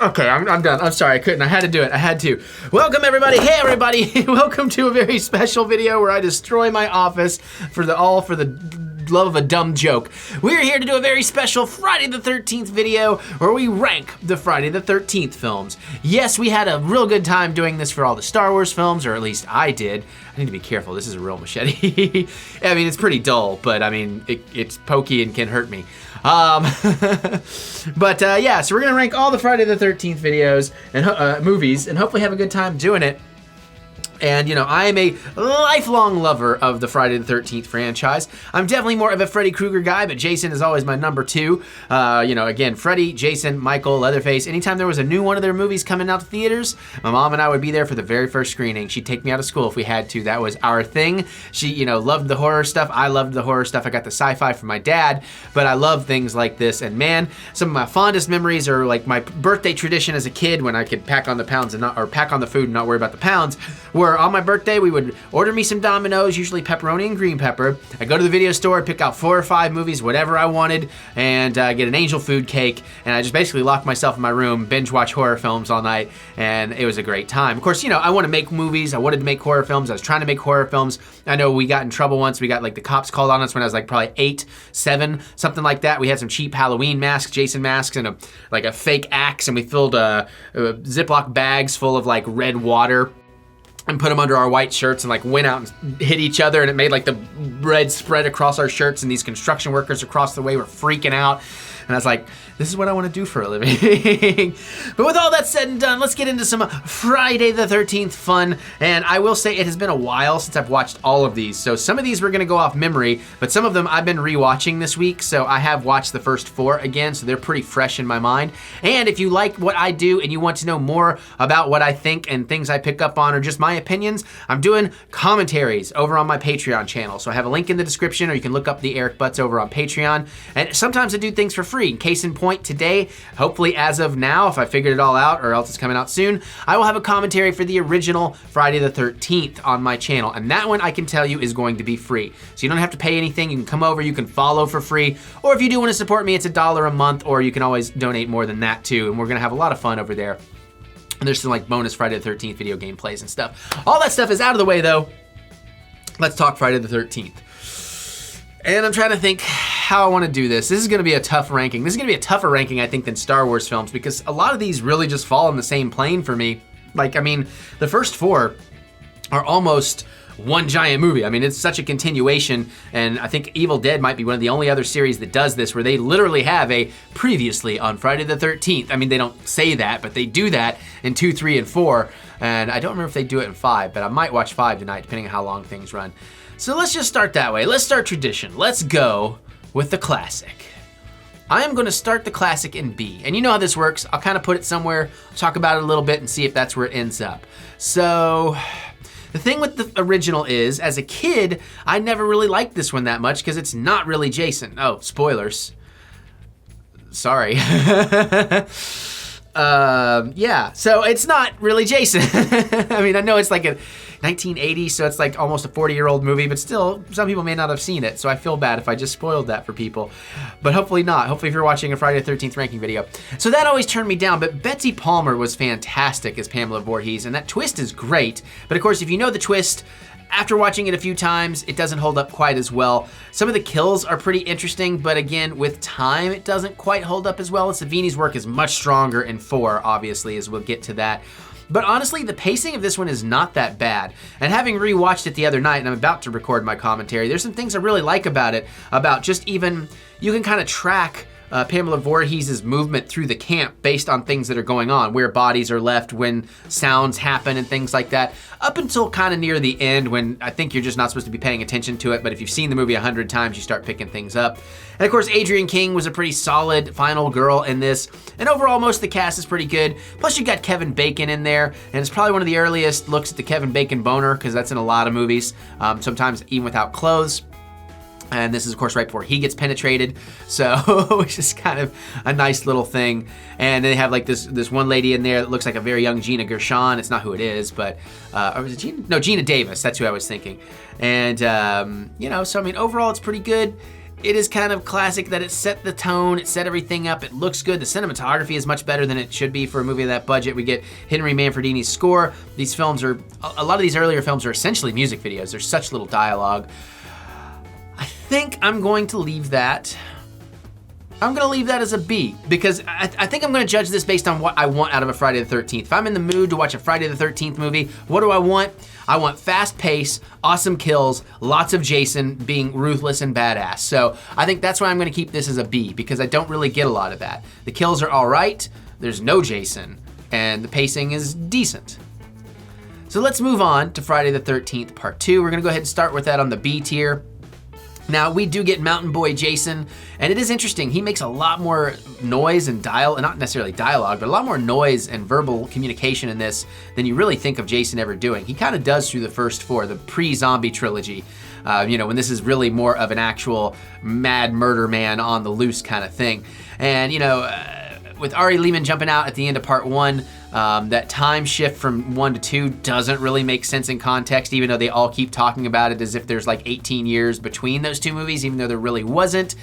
Okay, I'm done. I'm sorry, I couldn't. I had to do it. I had to. Welcome, everybody. Hey, everybody. Welcome to a very special video where I destroy my office for the love of a dumb joke. We're here to do a very special Friday the 13th video where we rank the Friday the 13th films. Yes, we had a real good time doing this for all the Star Wars films, or at least I did. I need to be careful. This is a real machete. I mean, it's pretty dull, but I mean, it's pokey and can hurt me. Yeah, so we're gonna rank all the Friday the 13th videos and movies, and hopefully have a good time doing it. And, you know, I am a lifelong lover of the Friday the 13th franchise. I'm definitely more of a Freddy Krueger guy, but Jason is always my number two. You know, again, Freddy, Jason, Michael, Leatherface. Anytime there was a new one of their movies coming out to theaters, my mom and I would be there for the very first screening. She'd take me out of school if we had to. That was our thing. She, you know, loved the horror stuff. I loved the horror stuff. I got the sci-fi from my dad, but I love things like this. And man, some of my fondest memories are like my birthday tradition as a kid when I could pack on the pounds and not, or pack on the food and not worry about the pounds, where on my birthday we would order me some Domino's, usually pepperoni and green pepper. I'd go to the video store, pick out 4 or 5 movies, whatever I wanted, and get an angel food cake, and I just basically locked myself in my room, binge watch horror films all night, and it was a great time. Of course, you know, I want to make movies, I wanted to make horror films, I was trying to make horror films. I know we got in trouble once, we got like the cops called on us when I was like probably 8, 7, something like that. We had some cheap Halloween masks, Jason masks, and a fake axe, and we filled Ziploc bags full of like red water and put them under our white shirts and like went out and hit each other, and it made like the red spread across our shirts, and these construction workers across the way were freaking out. And I was like, this is what I want to do for a living. But with all that said and done, let's get into some Friday the 13th fun. And I will say it has been a while since I've watched all of these. So some of these we're gonna go off memory, but some of them I've been rewatching this week. So I have watched the first 4 again, so they're pretty fresh in my mind. And if you like what I do and you want to know more about what I think and things I pick up on or just my opinions, I'm doing commentaries over on my Patreon channel. So I have a link in the description, or you can look up TheEricButts over on Patreon. And sometimes I do things for free. Case in point, today, hopefully as of now, if I figured it all out, or else it's coming out soon, I will have a commentary for the original Friday the 13th on my channel, and that one I can tell you is going to be free. So you don't have to pay anything, you can come over, you can follow for free, or if you do want to support me, it's $1 a month, or you can always donate more than that too, and we're gonna have a lot of fun over there. And there's some like bonus Friday the 13th video gameplays and stuff. All that stuff is out of the way though. Let's talk Friday the 13th. And I'm trying to think how I want to do this. This is going to be a tough ranking. This is going to be a tougher ranking, I think, than Star Wars films, because a lot of these really just fall on the same plane for me. Like, I mean, the first 4 are almost one giant movie. I mean, it's such a continuation, and I think Evil Dead might be one of the only other series that does this, where they literally have a previously on Friday the 13th. I mean, they don't say that, but they do that in 2, 3, and 4, and I don't remember if they do it in 5, but I might watch 5 tonight, depending on how long things run. So let's just start that way. Let's start tradition. Let's go with the classic. I am gonna start the classic in B. And you know how this works. I'll kind of put it somewhere, talk about it a little bit, and see if that's where it ends up. So, the thing with the original is, as a kid, I never really liked this one that much because it's not really Jason. Oh, spoilers. Sorry. Yeah, so it's not really Jason. I mean, I know it's like a 1980, so it's like almost a 40-year-old movie, but still, some people may not have seen it, so I feel bad if I just spoiled that for people. But hopefully not. Hopefully if you're watching a Friday the 13th ranking video. So that always turned me down, but Betsy Palmer was fantastic as Pamela Voorhees, and that twist is great. But of course, if you know the twist, after watching it a few times, it doesn't hold up quite as well. Some of the kills are pretty interesting, but again, with time, it doesn't quite hold up as well. And Savini's work is much stronger in 4, obviously, as we'll get to that. But honestly, the pacing of this one is not that bad. And having rewatched it the other night, and I'm about to record my commentary, there's some things I really like about it, about just even, you can kind of track Pamela Voorhees' movement through the camp based on things that are going on, where bodies are left, when sounds happen and things like that, up until kind of near the end when I think you're just not supposed to be paying attention to it, but if you've seen the movie 100 times, you start picking things up. And of course, Adrienne King was a pretty solid final girl in this, and overall, most of the cast is pretty good. Plus, you got Kevin Bacon in there, and it's probably one of the earliest looks at the Kevin Bacon boner, because that's in a lot of movies, sometimes even without clothes. And this is, of course, right before he gets penetrated. So it's just kind of a nice little thing. And they have like this one lady in there that looks like a very young Gina Gershon. It's not who it is, but, or was it Gina? No, Gina Davis. That's who I was thinking. And, you know, so I mean, overall, it's pretty good. It is kind of classic that it set the tone, it set everything up, it looks good. The cinematography is much better than it should be for a movie of that budget. We get Henry Manfredini's score. These films are, a lot of these earlier films are essentially music videos. There's such little dialogue. I think I'm going to leave that. I'm gonna leave that as a B, because I think I'm gonna judge this based on what I want out of a Friday the 13th. If I'm in the mood to watch a Friday the 13th movie, what do I want? I want fast pace, awesome kills, lots of Jason being ruthless and badass. So I think that's why I'm gonna keep this as a B, because I don't really get a lot of that. The kills are all right, there's no Jason, and the pacing is decent. So let's move on to Friday the 13th Part 2. We're gonna go ahead and start with that on the B tier. Now, we do get Mountain Boy Jason, and it is interesting. He makes a lot more noise and not necessarily dialogue, but a lot more noise and verbal communication in this than you really think of Jason ever doing. He kind of does through the first four, the pre-zombie trilogy, you know, when this is really more of an actual mad murder man on the loose kind of thing. And, you know, with Ari Lehman jumping out at the end of Part 1, that time shift from 1 to 2 doesn't really make sense in context, even though they all keep talking about it as if there's like 18 years between those two movies, even though there really wasn't.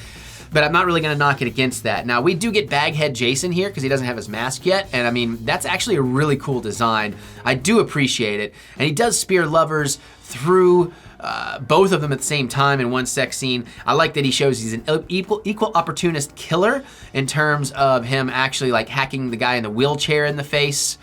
But I'm not really gonna knock it against that. Now, we do get Baghead Jason here because he doesn't have his mask yet, and I mean, that's actually a really cool design. I do appreciate it, and he does spear lovers through both of them at the same time in one sex scene. I like that he shows he's an equal opportunist killer in terms of him actually like hacking the guy in the wheelchair in the face.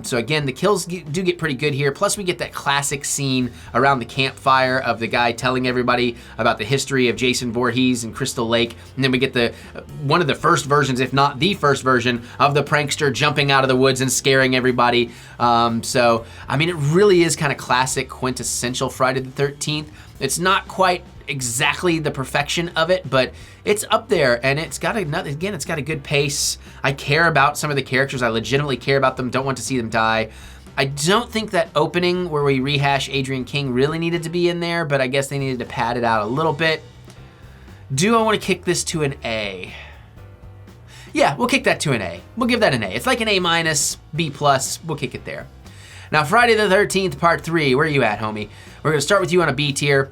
So again, the kills do get pretty good here. Plus we get that classic scene around the campfire of the guy telling everybody about the history of Jason Voorhees and Crystal Lake. And then we get the one of the first versions, if not the first version, of the prankster jumping out of the woods and scaring everybody. So, I mean, it really is kind of classic, quintessential Friday the 13th. It's not quite exactly the perfection of it, but it's up there, and it's got it's got a good pace. I care about some of the characters. I legitimately care about them, don't want to see them die. I don't think that opening where we rehash Adrian King really needed to be in there, but I guess they needed to pad it out a little bit. Do I want to kick this to an A? Yeah, we'll kick that to an A. We'll give that an A. It's like an A minus, B plus, we'll kick it there. Now, Friday the 13th, Part 3, where are you at, homie? We're gonna start with you on a B tier.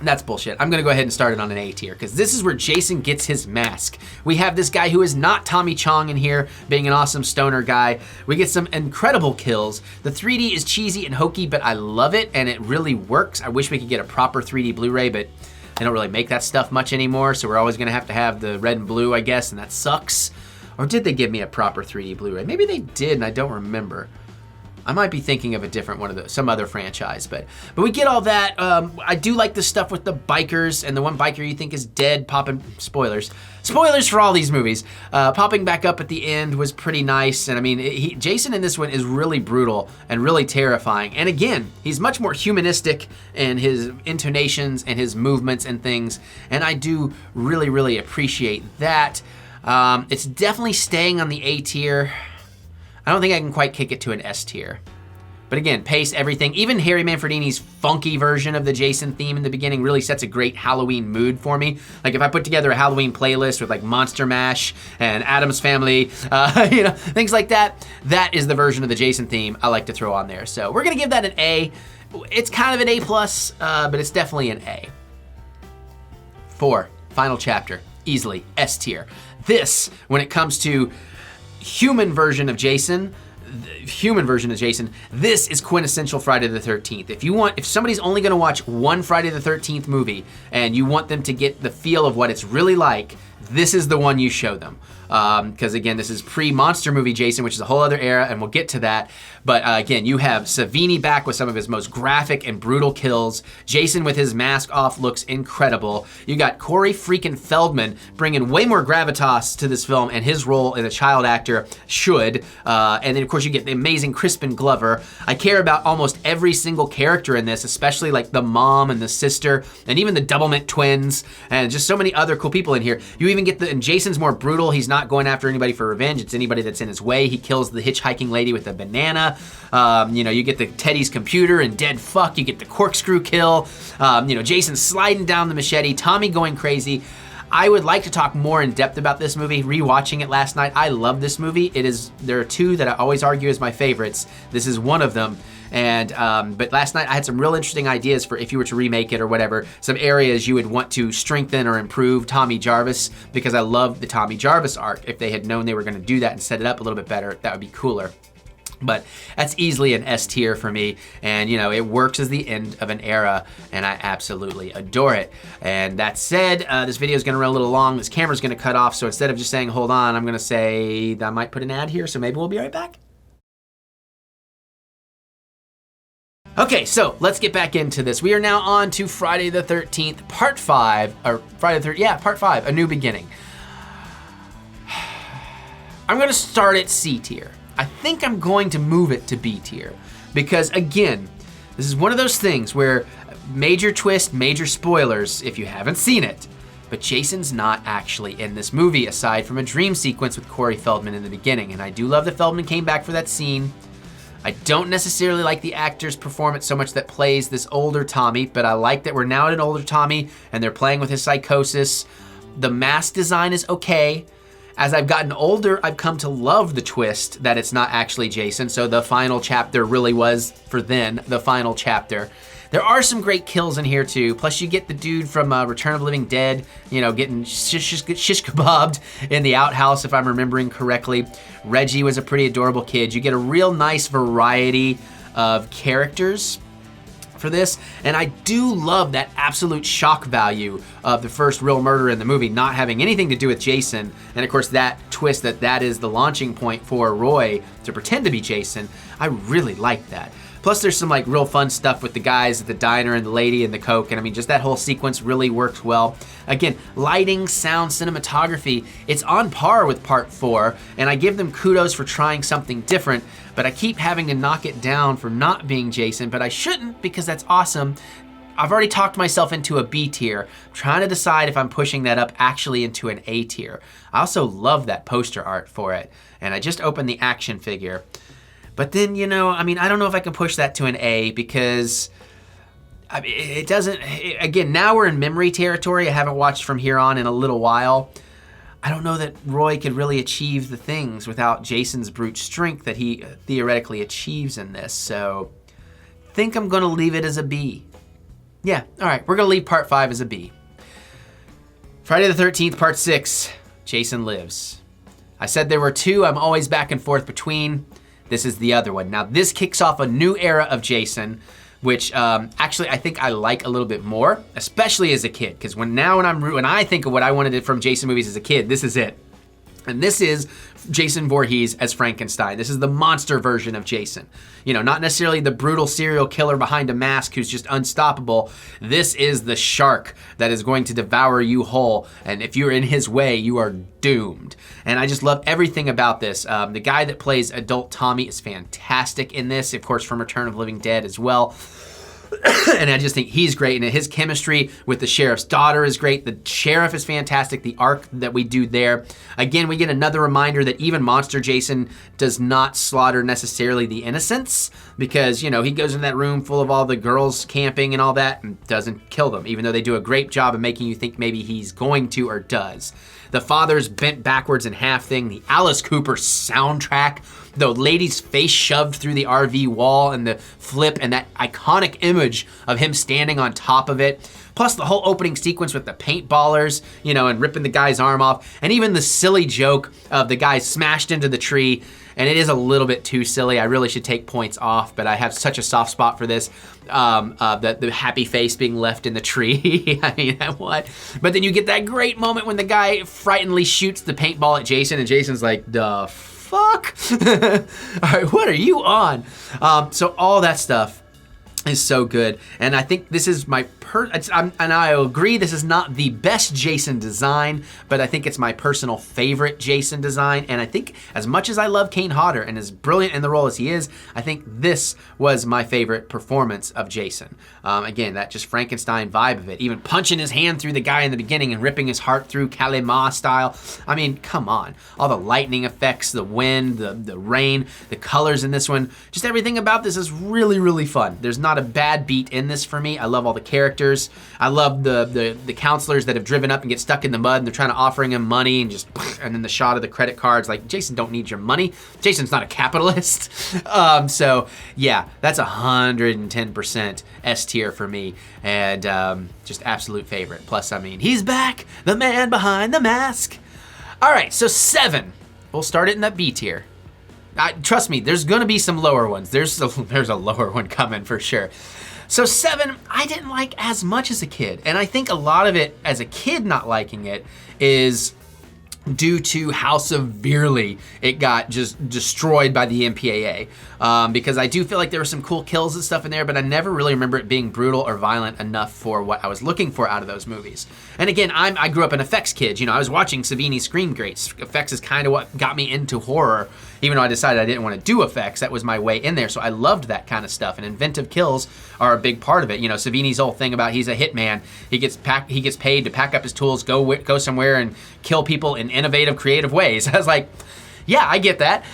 That's bullshit. I'm gonna go ahead and start it on an A tier, because this is where Jason gets his mask. We have this guy who is not Tommy Chong in here, being an awesome stoner guy. We get some incredible kills. The 3D is cheesy and hokey, but I love it, and it really works. I wish we could get a proper 3D Blu-ray, but they don't really make that stuff much anymore, so we're always gonna have to have the red and blue, I guess, and that sucks. Or did they give me a proper 3D Blu-ray? Maybe they did, and I don't remember. I might be thinking of a different one of those, some other franchise, but we get all that. I do like the stuff with the bikers, and the one biker you think is dead popping, spoilers for all these movies, popping back up at the end was pretty nice. And I mean, Jason in this one is really brutal and really terrifying. And again, he's much more humanistic in his intonations and his movements and things, and I do really, really appreciate that. It's definitely staying on the A tier. I don't think I can quite kick it to an S tier. But again, pace, everything. Even Harry Manfredini's funky version of the Jason theme in the beginning really sets a great Halloween mood for me. Like if I put together a Halloween playlist with like Monster Mash and Addams Family, you know, things like that, that is the version of the Jason theme I like to throw on there. So we're gonna give that an A. It's kind of an A+, but it's definitely an A. 4, final chapter, easily S tier. This, when it comes to human version of Jason, this is quintessential Friday the 13th. If somebody's only gonna watch one Friday the 13th movie and you want them to get the feel of what it's really like, this is the one you show them. Because again, this is pre-monster movie Jason, which is a whole other era, and we'll get to that. But again, you have Savini back with some of his most graphic and brutal kills. Jason with his mask off looks incredible. You got Corey freaking Feldman bringing way more gravitas to this film, and his role as a child actor should. And then of course you get the amazing Crispin Glover. I care about almost every single character in this, especially like the mom and the sister, and even the Doublemint twins, and just so many other cool people in here. You even even get and Jason's more brutal. He's not going after anybody for revenge. It's anybody that's in his way. He kills the hitchhiking lady with a banana. You know, you get the Teddy's computer and dead fuck. You get the corkscrew kill. You know, Jason sliding down the machete. Tommy going crazy. I would like to talk more in depth about this movie. Rewatching it last night, I love this movie. There are two that I always argue as my favorites. This is one of them. And but last night I had some real interesting ideas for if you were to remake it or whatever, some areas you would want to strengthen or improve Tommy Jarvis, because I love the Tommy Jarvis arc. If they had known they were going to do that and set it up a little bit better, that would be cooler. But that's easily an S tier for me, and you know, it works as the end of an era, and I absolutely adore it. And that said, this video is going to run a little long. This camera's going to cut off, so instead of just saying hold on, I'm going to say I might put an ad here, so maybe we'll be right back. Okay, so let's get back into this. We are now on to Friday the 13th, Part 5, or Friday the 13th, yeah, Part 5, A New Beginning. I'm going to start at C tier. I think I'm going to move it to B tier because, again, this is one of those things where major twist, major spoilers if you haven't seen it, but Jason's not actually in this movie aside from a dream sequence with Corey Feldman in the beginning, and I do love that Feldman came back for that scene. I don't necessarily like the actor's performance so much that plays this older Tommy, but I like that we're now at an older Tommy and they're playing with his psychosis. The mask design is okay. As I've gotten older, I've come to love the twist that it's not actually Jason, so the final chapter really was, for then, the final chapter. There are some great kills in here too, plus you get the dude from Return of the Living Dead, you know, getting shish kebabbed in the outhouse, if I'm remembering correctly. Reggie was a pretty adorable kid. You get a real nice variety of characters for this, and I do love that absolute shock value of the first real murder in the movie not having anything to do with Jason, and of course that twist that is the launching point for Roy to pretend to be Jason. I really like that. Plus there's some like real fun stuff with the guys at the diner and the lady and the Coke, and I mean just that whole sequence really works well. Again, lighting, sound, cinematography, it's on par with Part 4, and I give them kudos for trying something different, but I keep having to knock it down for not being Jason, but I shouldn't because that's awesome. I've already talked myself into a B tier. I'm trying to decide if I'm pushing that up actually into an A tier. I also love that poster art for it, and I just opened the action figure. But then, you know, I mean, I don't know if I can push that to an A because I mean, it doesn't, again, now we're in memory territory. I haven't watched from here on in a little while. I don't know that Roy could really achieve the things without Jason's brute strength that he theoretically achieves in this. So I think I'm gonna leave it as a B. Yeah, all right, we're gonna leave Part 5 as a B. Friday the 13th, Part 6, Jason Lives. I said there were two I'm always back and forth between. This is the other one. Now this kicks off a new era of Jason, which actually I think I like a little bit more, especially as a kid, because when I think of what I wanted from Jason movies as a kid, this is it. And this is Jason Voorhees as Frankenstein. This is the monster version of Jason. You know, not necessarily the brutal serial killer behind a mask who's just unstoppable. This is the shark that is going to devour you whole. And if you're in his way, you are doomed. And I just love everything about this. The guy that plays adult Tommy is fantastic in this, of course, from Return of the Living Dead as well. And I just think he's great, and his chemistry with the sheriff's daughter is great. The sheriff is fantastic, the arc that we do there. Again, we get another reminder that even Monster Jason does not slaughter necessarily the innocents, because, you know, he goes in that room full of all the girls camping and all that and doesn't kill them, even though they do a great job of making you think maybe he's going to or does. The father's bent backwards in half thing, the Alice Cooper soundtrack, the lady's face shoved through the RV wall and the flip and that iconic image of him standing on top of it. Plus the whole opening sequence with the paintballers, you know, and ripping the guy's arm off. And even the silly joke of the guy smashed into the tree. And it is a little bit too silly. I really should take points off, but I have such a soft spot for this. The happy face being left in the tree. I mean, what? But then you get that great moment when the guy frighteningly shoots the paintball at Jason, and Jason's like, the fuck? All right, what are you on? So all that stuff. is so good. And I think this is my and I agree this is not the best Jason design, but I think it's my personal favorite Jason design. And I think as much as I love Kane Hodder and as brilliant in the role as he is, I think this was my favorite performance of Jason. Again, that just Frankenstein vibe of it, even punching his hand through the guy in the beginning and ripping his heart through Kalima style. I mean, come on. All the lightning effects, the wind, the rain, the colors in this one, just everything about this is really, really fun. There's not a bad beat in this for me. I love all the characters. I love the counselors that have driven up and get stuck in the mud and they're trying to offering him money and just, and then the shot of the credit cards, like, Jason don't need your money. Jason's not a capitalist. So yeah, that's 110% S tier for me, and just absolute favorite. Plus, I mean, he's back, the man behind the mask. All right, so 7. We'll start it in that B tier. Trust me, there's gonna be some lower ones. There's a lower one coming for sure. So 7, I didn't like as much as a kid. And I think a lot of it, as a kid not liking it, is due to how severely it got just destroyed by the MPAA. Because I do feel like there were some cool kills and stuff in there, but I never really remember it being brutal or violent enough for what I was looking for out of those movies. And again, I grew up an effects kid. You know, I was watching Savini Scream Greats. Effects is kind of what got me into horror. Even though I decided I didn't want to do effects, that was my way in there. So I loved that kind of stuff. And inventive kills are a big part of it. You know, Savini's whole thing about he's a hitman. He gets paid to pack up his tools, go somewhere and kill people in innovative, creative ways. I was like, yeah, I get that.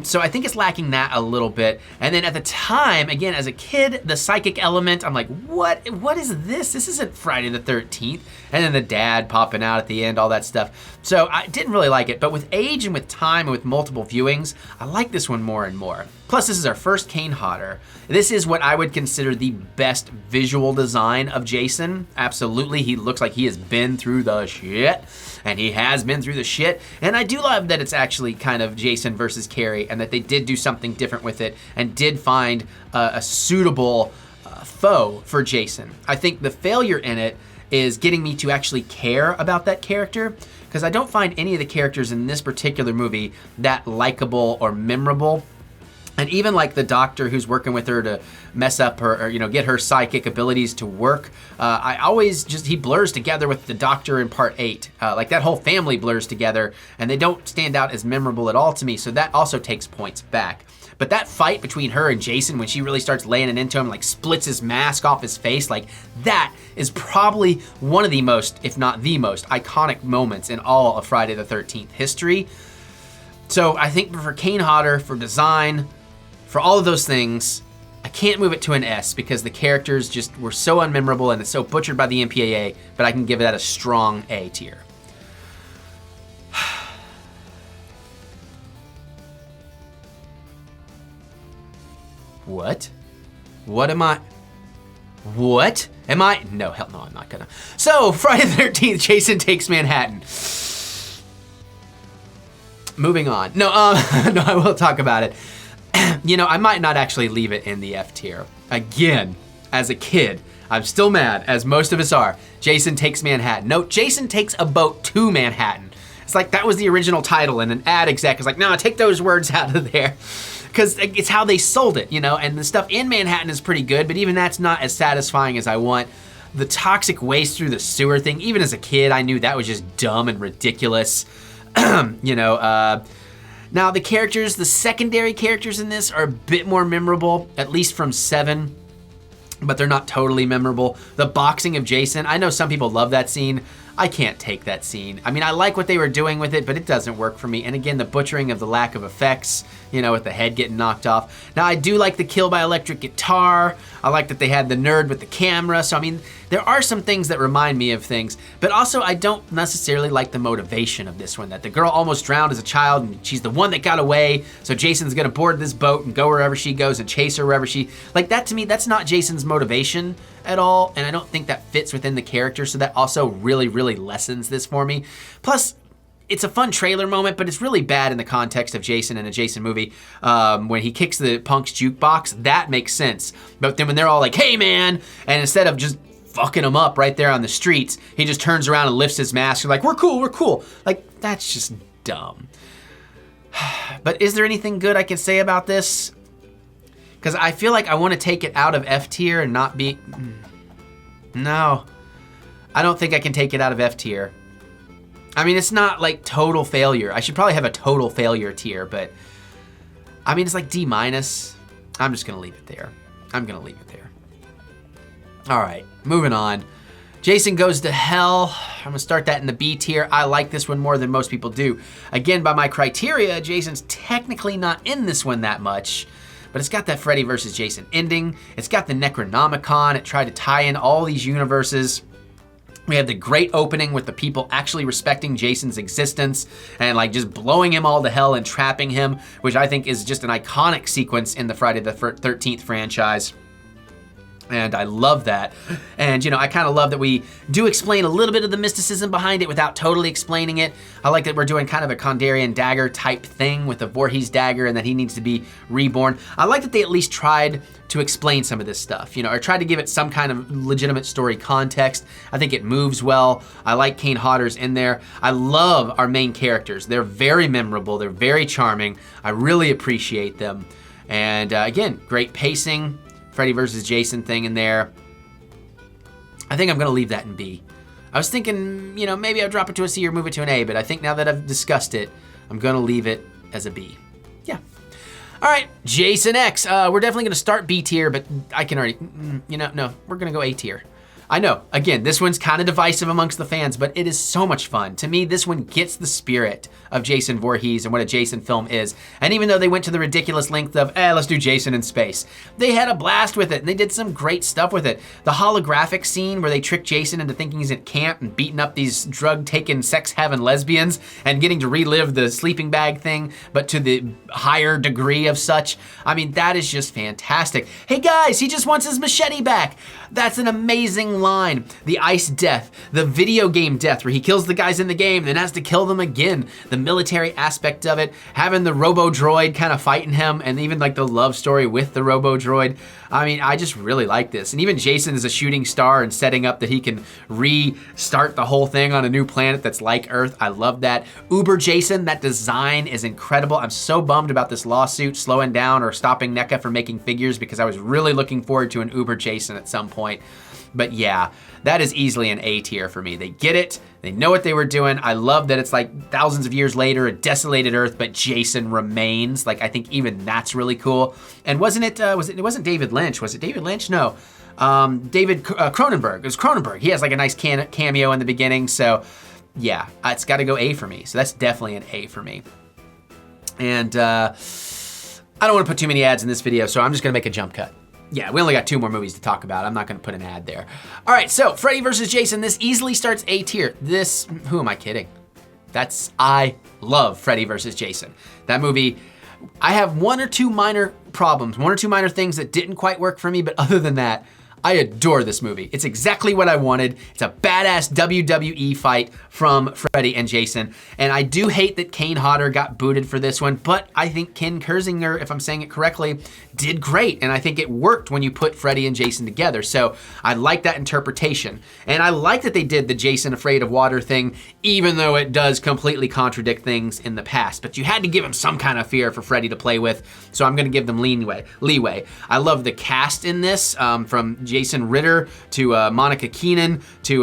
So I think it's lacking that a little bit. And then at the time, again, as a kid, the psychic element, I'm like, what is this? This isn't Friday the 13th. And then the dad popping out at the end, all that stuff. So I didn't really like it, but with age and with time and with multiple viewings, I like this one more and more. Plus, this is our first Kane Hodder. This is what I would consider the best visual design of Jason. Absolutely, he looks like he has been through the shit. And he has been through the shit. And I do love that it's actually kind of Jason versus Carrie and that they did do something different with it and did find a suitable foe for Jason. I think the failure in it is getting me to actually care about that character, because I don't find any of the characters in this particular movie that likable or memorable. And even like the doctor who's working with her to mess up her, or, you know, get her psychic abilities to work, I always he blurs together with the doctor in part 8. Like that whole family blurs together and they don't stand out as memorable at all to me. So that also takes points back. But that fight between her and Jason, when she really starts laying it into him, like splits his mask off his face, like that is probably one of the most, if not the most, iconic moments in all of Friday the 13th history. So I think for Kane Hodder, for design, for all of those things, I can't move it to an S because the characters just were so unmemorable and it's so butchered by the MPAA, but I can give that a strong A tier. What? What am I? What? Am I? No, hell no, I'm not gonna. So, Friday the 13th, Jason Takes Manhattan. Moving on. No, no, I will talk about it. You know, I might not actually leave it in the F tier. Again, as a kid, I'm still mad, as most of us are. Jason Takes Manhattan. No, Jason Takes a Boat to Manhattan. It's like that was the original title, and an ad exec is like, no, take those words out of there. Because it's how they sold it, you know, and the stuff in Manhattan is pretty good, but even that's not as satisfying as I want. The toxic waste through the sewer thing, even as a kid, I knew that was just dumb and ridiculous. You know, now the characters, the secondary characters in this are a bit more memorable, at least from 7, but they're not totally memorable. The boxing of Jason, I know some people love that scene. I can't take that scene. I mean, I like what they were doing with it, but it doesn't work for me. And again, the butchering of the lack of effects, you know, with the head getting knocked off. Now, I do like the kill by electric guitar. I like that they had the nerd with the camera. So, I mean, there are some things that remind me of things, but also I don't necessarily like the motivation of this one, that the girl almost drowned as a child and she's the one that got away. So Jason's gonna board this boat and go wherever she goes and chase her wherever she, like that to me, that's not Jason's motivation at all. And I don't think that fits within the character. So that also really, really lessens this for me. Plus, it's a fun trailer moment, but it's really bad in the context of Jason in a Jason movie. When he kicks the punk's jukebox, that makes sense. But then when they're all like, hey man, and instead of just fucking him up right there on the streets, he just turns around and lifts his mask and like, we're cool, we're cool. Like, that's just dumb. But is there anything good I can say about this? Because I feel like I want to take it out of F tier and not be... No. I don't think I can take it out of F tier. I mean, it's not like total failure. I should probably have a total failure tier, but... I mean, it's like D-. I'm just going to leave it there. I'm going to leave it there. All right, moving on. Jason Goes to Hell. I'm gonna start that in the B tier. I like this one more than most people do. Again, by my criteria, Jason's technically not in this one that much, but it's got that Freddy versus Jason ending. It's got the Necronomicon. It tried to tie in all these universes. We have the great opening with the people actually respecting Jason's existence and like just blowing him all to hell and trapping him, which I think is just an iconic sequence in the Friday the 13th franchise. And I love that. And, you know, I kind of love that we do explain a little bit of the mysticism behind it without totally explaining it. I like that we're doing kind of a Kandarian dagger type thing with the Voorhees dagger and that he needs to be reborn. I like that they at least tried to explain some of this stuff, you know, or tried to give it some kind of legitimate story context. I think it moves well. I like Kane Hodder's in there. I love our main characters. They're very memorable. They're very charming. I really appreciate them. And again, great pacing. Freddy versus Jason thing in there. I think I'm gonna leave that in B. I was thinking, you know, maybe I'll drop it to a C or move it to an A, but I think now that I've discussed it, I'm gonna leave it as a B. Yeah. All right, Jason X. We're definitely gonna start B tier, but I can already, you know, no, we're gonna go A tier. I know, again, this one's kind of divisive amongst the fans, but it is so much fun. To me, this one gets the spirit of Jason Voorhees and what a Jason film is. And even though they went to the ridiculous length of, let's do Jason in space, they had a blast with it, and they did some great stuff with it. The holographic scene where they trick Jason into thinking he's at camp and beating up these drug-taking, sex-having lesbians and getting to relive the sleeping bag thing, but to the higher degree of such. I mean, that is just fantastic. Hey guys, he just wants his machete back. That's an amazing line. The ice death, the video game death where he kills the guys in the game and then has to kill them again. The military aspect of it, having the robo-droid kind of fighting him, and even like the love story with the robo-droid. I mean, I just really like this. And even Jason is a shooting star and setting up that he can restart the whole thing on a new planet that's like Earth. I love that. Uber Jason, that design is incredible. I'm so bummed about this lawsuit slowing down or stopping NECA from making figures because I was really looking forward to an Uber Jason at some point. But yeah, that is easily an A tier for me. They get it. They know what they were doing. I love that it's like thousands of years later, a desolated Earth, but Jason remains. Like, I think even that's really cool. And wasn't it, it wasn't David Lynch. Was it David Lynch? No. David Cronenberg. It was Cronenberg. He has like a nice cameo in the beginning. So yeah, it's got to go A for me. So that's definitely an A for me. And I don't want to put too many ads in this video, so I'm just going to make a jump cut. Yeah, we only got 2 more movies to talk about. I'm not gonna put an ad there. All right, so Freddy versus Jason, this easily starts A tier. This, who am I kidding? I love Freddy versus Jason. That movie, I have 1 or 2 minor problems, 1 or 2 minor things that didn't quite work for me, but other than that, I adore this movie. It's exactly what I wanted. It's a badass WWE fight from Freddy and Jason. And I do hate that Kane Hodder got booted for this one, but I think Ken Kersinger, if I'm saying it correctly, did great. And I think it worked when you put Freddy and Jason together. So I like that interpretation. And I like that they did the Jason Afraid of Water thing, even though it does completely contradict things in the past. But you had to give him some kind of fear for Freddy to play with. So I'm gonna give them leeway. I love the cast in this, from Jason Ritter to Monica Keenan to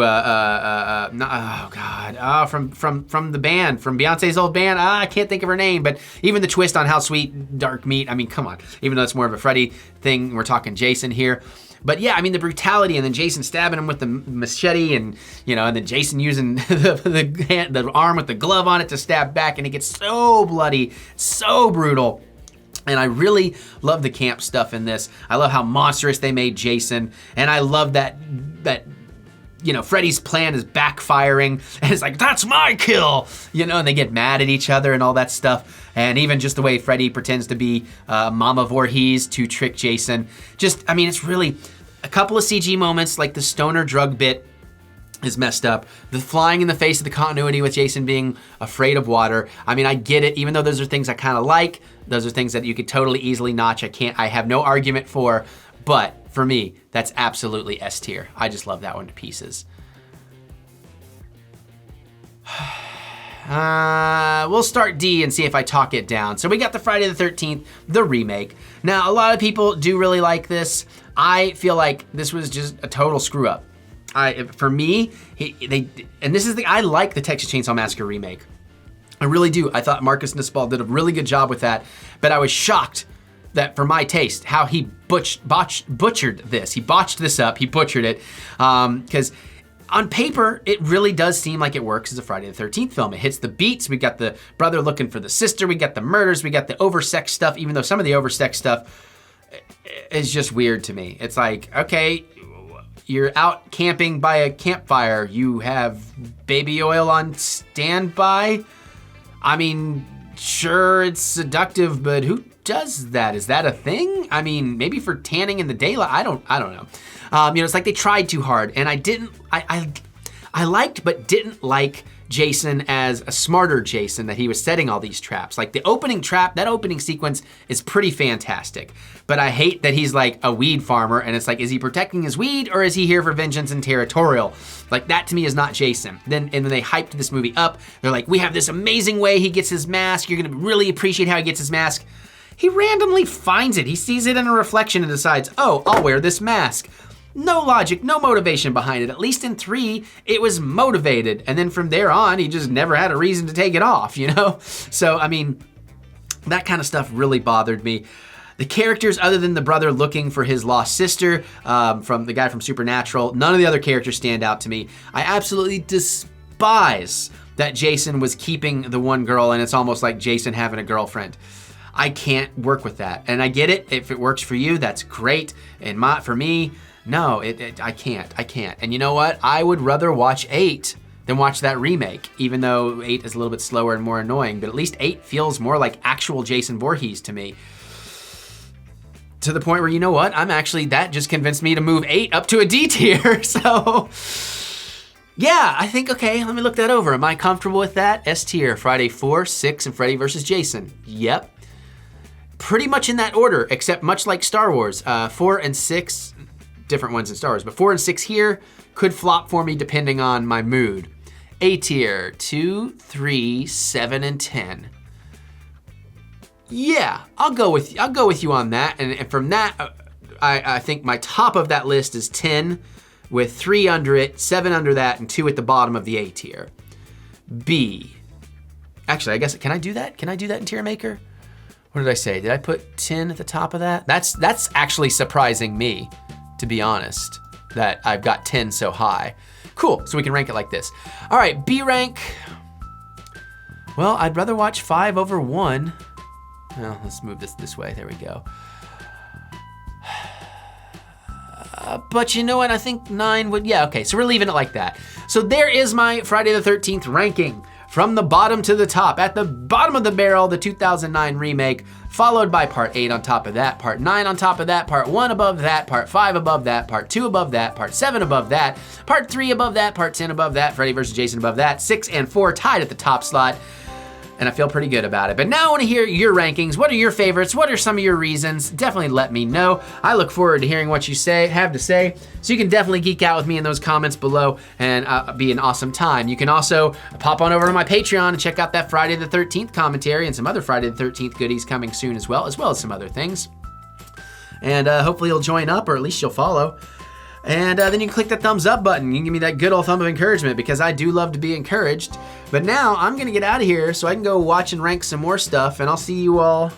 from the band, from Beyonce's old band. I can't think of her name, but even the twist on How Sweet Dark Meat. I mean, come on. Even though it's more of a Freddy thing, we're talking Jason here. But yeah, I mean, the brutality, and then Jason stabbing him with the machete, and you know, and then Jason using the arm with the glove on it to stab back, and it gets so bloody, so brutal. And I really love the camp stuff in this. I love how monstrous they made Jason. And I love that you know, Freddy's plan is backfiring. And it's like, that's my kill! You know, and they get mad at each other and all that stuff. And even just the way Freddy pretends to be Mama Voorhees to trick Jason. Just, I mean, it's really a couple of CG moments, like the stoner drug bit is messed up. The flying in the face of the continuity with Jason being afraid of water. I mean, I get it, even though those are things I kind of like. Those are things that you could totally easily notch. I have no argument for, but for me, that's absolutely S tier. I just love that one to pieces. We'll start D and see if I talk it down. So we got the Friday the 13th, the remake. Now, a lot of people do really like this. I feel like this was just a total screw up. For me, I like the Texas Chainsaw Massacre remake. I really do. I thought Marcus Nispel did a really good job with that, but I was shocked that for my taste, how he butchered this. He botched this up, he butchered it, because on paper, it really does seem like it works as a Friday the 13th film. It hits the beats, we got the brother looking for the sister, we got the murders, we got the oversexed stuff, even though some of the oversexed stuff is just weird to me. It's like, okay, you're out camping by a campfire, you have baby oil on standby? I mean, sure, it's seductive, but who does that? Is that a thing? I mean, maybe for tanning in the daylight. I don't know. It's like they tried too hard, and I liked but didn't like Jason as a smarter Jason, that he was setting all these traps. Like the opening trap, that opening sequence is pretty fantastic, but I hate that he's like a weed farmer, and it's like, is he protecting his weed or is he here for vengeance and territorial? Like that to me is not Jason. And then they hyped this movie up. They're like, we have this amazing way he gets his mask. You're gonna really appreciate how he gets his mask. He randomly finds it. He sees it in a reflection and decides, oh, I'll wear this mask. No logic, no motivation behind it. At least in 3, it was motivated. And then from there on, he just never had a reason to take it off, you know? So, I mean, that kind of stuff really bothered me. The characters, other than the brother looking for his lost sister, from the guy from Supernatural, none of the other characters stand out to me. I absolutely despise that Jason was keeping the one girl, and it's almost like Jason having a girlfriend. I can't work with that. And I get it. If it works for you, that's great. And for me, no, I can't. And you know what? I would rather watch 8 than watch that remake, even though 8 is a little bit slower and more annoying. But at least 8 feels more like actual Jason Voorhees to me. To the point where, you know what? That just convinced me to move 8 up to a D tier. So, yeah, I think, okay, let me look that over. Am I comfortable with that? S tier, Friday 4, 6, and Freddy vs. Jason. Yep. Pretty much in that order, except much like Star Wars, 4 and 6, different ones in Star Wars, but 4 and 6 here could flop for me depending on my mood. A tier, 2, 3, 7, and 10. Yeah, I'll go with you on that. And from that, I think my top of that list is 10, with 3 under it, 7 under that, and 2 at the bottom of the A tier. B. Actually, I guess, can I do that? Can I do that in Tier Maker? What did I say? Did I put 10 at the top of that? That's actually surprising me, to be honest, that I've got 10 so high. Cool, so we can rank it like this. All right, B rank. Well, I'd rather watch 5 over 1. Well, let's move this way, there we go. But you know what, I think 9 would, yeah, okay, so we're leaving it like that. So there is my Friday the 13th ranking. From the bottom to the top. At the bottom of the barrel, the 2009 remake, followed by part 8 on top of that, part 9 on top of that, part 1 above that, part 5 above that, part 2 above that, part 7 above that, part 3 above that, part 10 above that, Freddy vs. Jason above that, 6 and 4 tied at the top slot. And I feel pretty good about it. But now I want to hear your rankings. What are your favorites? What are some of your reasons? Definitely let me know. I look forward to hearing what you have to say. So you can definitely geek out with me in those comments below and be an awesome time. You can also pop on over to my Patreon and check out that Friday the 13th commentary and some other Friday the 13th goodies coming soon as well as some other things. And hopefully you'll join up, or at least you'll follow. And then you can click that thumbs up button. You can give me that good old thumb of encouragement, because I do love to be encouraged. But now I'm gonna get out of here so I can go watch and rank some more stuff, and I'll see you all